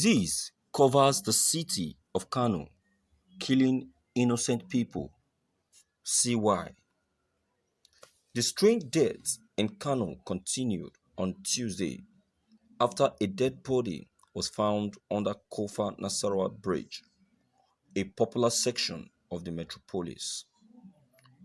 Disease covers the city of Kano, killing innocent people. See why. The strange deaths in Kano continued on Tuesday after a dead body was found under Kofa Nasarawa Bridge, a popular section of the metropolis.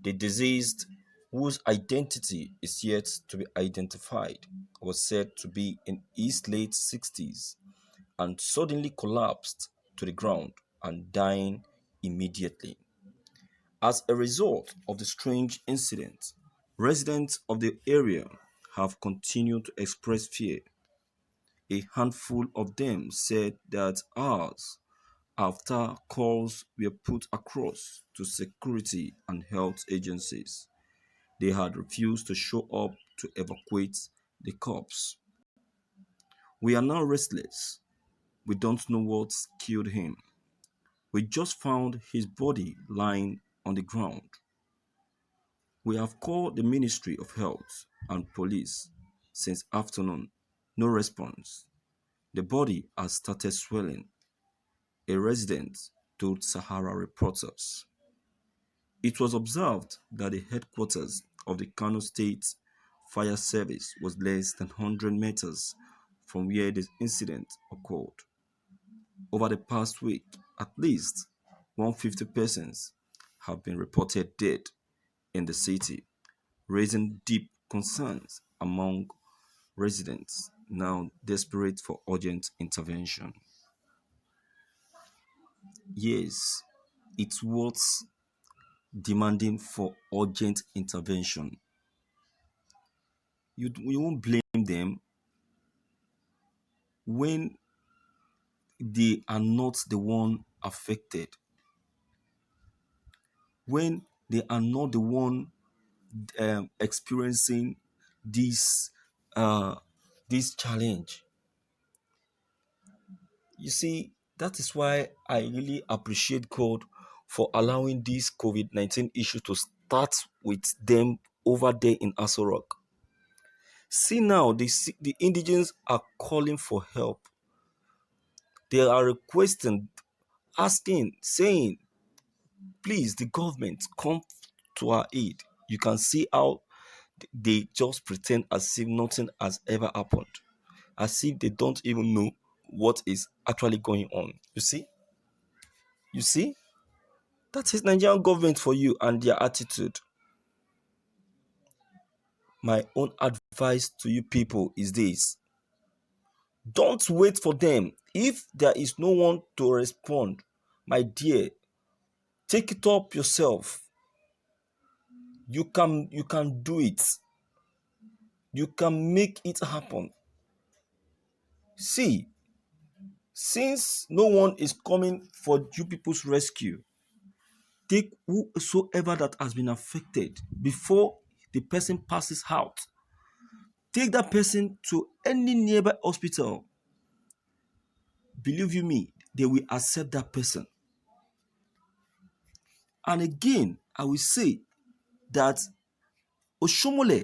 The deceased, whose identity is yet to be identified, was said to be in his late 60s and suddenly collapsed to the ground and dying immediately. As a result of the strange incident, residents of the area have continued to express fear. A handful of them said that hours after calls were put across to security and health agencies, they had refused to show up to evacuate the corpse. We are now restless. We don't know what killed him. We just found his body lying on the ground. We have called the Ministry of Health and Police since afternoon. No response. The body has started swelling, a resident told Sahara reporters. It was observed that the headquarters of the Kano State Fire Service was less than 100 meters from where the incident occurred. Over the past week, at least 150 persons have been reported dead in the city, raising deep concerns among residents now desperate for urgent intervention. Yes, it's worth demanding for urgent intervention. You won't blame them when they are not the one affected, when they are not the one experiencing this uh, this challenge. You see, that is why I really appreciate God for allowing this COVID-19 issue to start with them over there in Aso Rock. See now, the indigents are calling for help. They are requesting, asking, saying, please, the government, come to our aid. You can see how they just pretend as if nothing has ever happened, as if they don't even know what is actually going on. You see, that is Nigerian government for you and their attitude. My own advice to you people is this: don't wait for them. If there is no one to respond, my dear, take it up yourself. You can do it. You can make it happen. See, since no one is coming for you people's rescue, take whosoever that has been affected before the person passes out. Take that person to any nearby hospital. Believe you me, they will accept that person. And again, I will say that Oshomole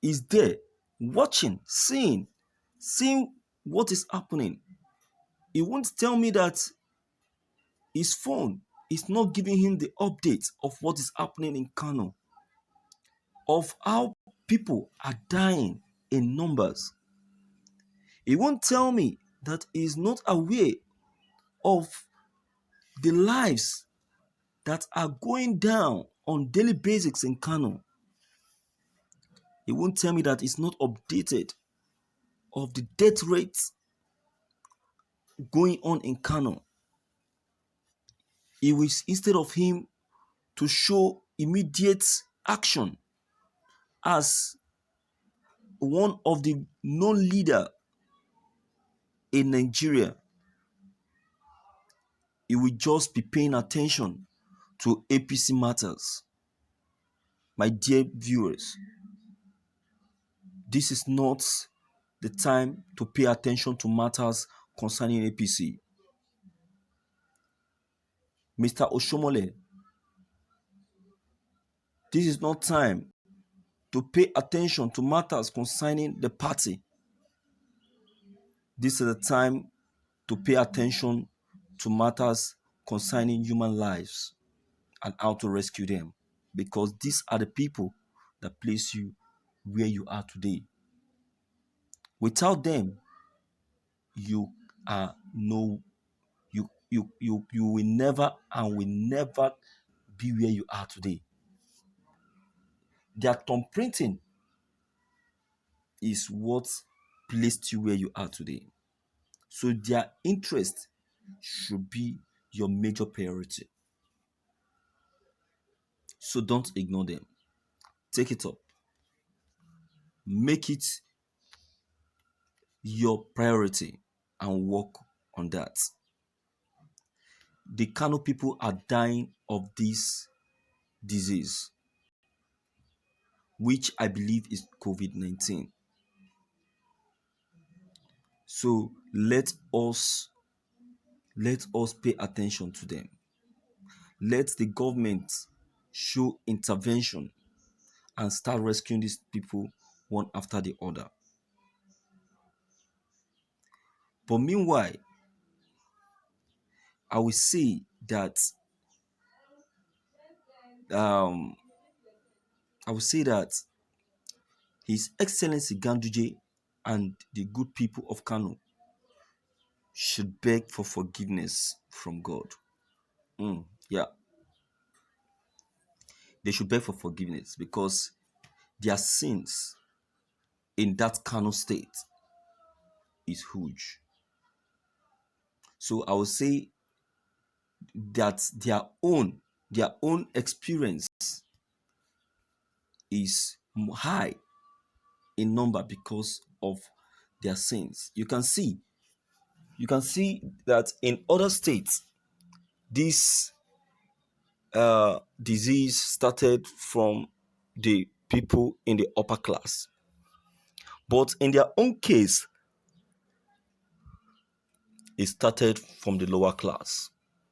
is there watching, seeing what is happening. He won't tell me that his phone is not giving him the updates of what is happening in Kano, of how people are dying in numbers. He won't tell me that he is not aware of the lives that are going down on daily basis in Kano. He won't tell me that it's not updated of the death rates going on in Kano. He will, instead of him to show immediate action as one of the known leader in Nigeria, he will just be paying attention to APC matters. My dear viewers, this is not the time to pay attention to matters concerning APC. Mr. Oshomole, this is not time to pay attention to matters concerning the party. This is the time to pay attention to matters concerning human lives and how to rescue them, because these are the people that place you where you are today. Without them, you are no you will never and will never be where you are today. Their thumbprinting is what placed you where you are today. So their interest should be your major priority. So don't ignore them. Take it up. Make it your priority and work on that. The Kano people are dying of this disease, which I believe is COVID-19. So let us pay attention to them. Let the government show intervention and start rescuing these people one after the other. But meanwhile, I will say that um, His Excellency Ganduje and the good people of Kano should beg for forgiveness from God. Yeah, they should beg for forgiveness because their sins in that Kano state is huge. So I would say that their own experience is high in number because of their sins. You can see that in other states, this disease started from the people in the upper class, but in their own case, it started from the lower class.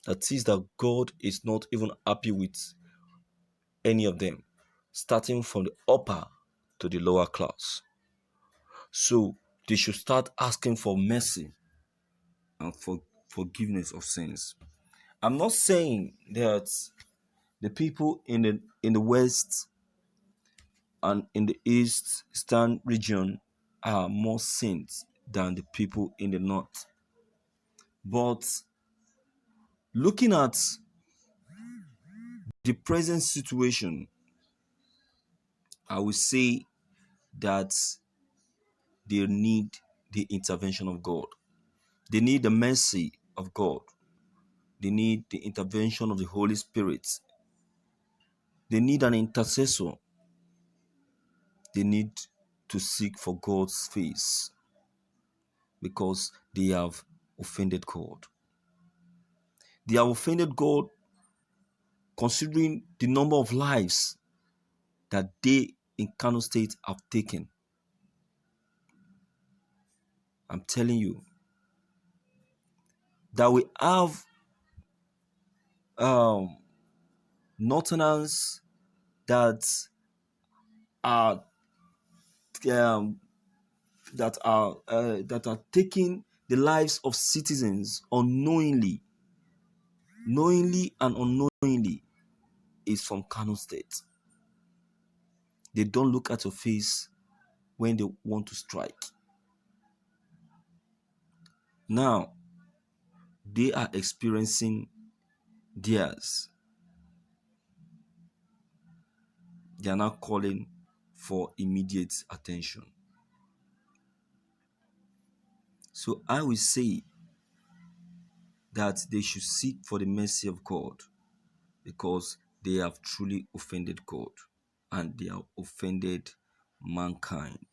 That is that God is not even happy with any of them, starting from the upper to the lower class. So they should start asking for mercy and for forgiveness of sins. I'm not saying that the people in the west and in the eastern region are more saints than the people in the north. But looking at the present situation, I will say that they need the intervention of God. They need the mercy of God. They need the intervention of the Holy Spirit. They need an intercessor. They need to seek for God's face because they have offended God. They have offended God considering the number of lives that they in Kano State have taken. I'm telling you that we have Northerners that are that are taking the lives of citizens unknowingly, knowingly and unknowingly, is from Kano State. They don't look at your face when they want to strike. Now, they are experiencing theirs. They are now calling for immediate attention. So I will say that they should seek for the mercy of God because they have truly offended God and they have offended mankind.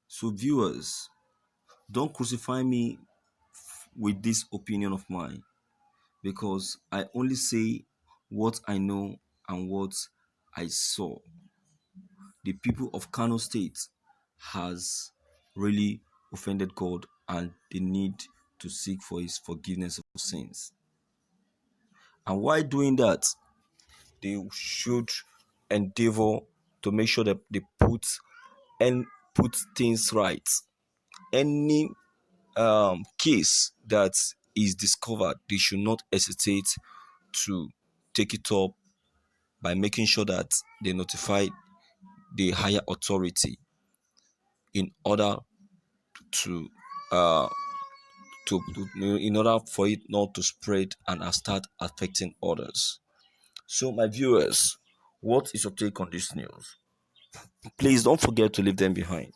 So viewers, don't crucify me with this opinion of mine because I only say what I know and what I saw. The people of Kano State has really offended God and they need to seek for his forgiveness of sins. And while doing that, they should endeavor to make sure that they put things right. Any case that is discovered, they should not hesitate to take it up by making sure that they notify the higher authority in order to uh in order for it not to spread and start affecting others. So my viewers, what is your take on this news? Please don't forget to leave them behind.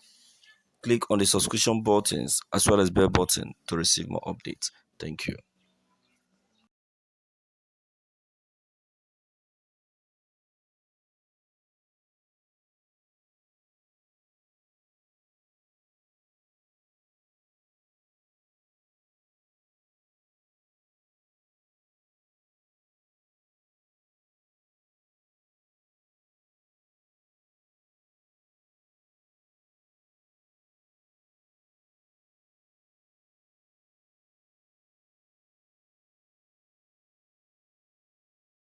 Click on the subscription buttons as well as bell button to receive more updates. Thank you.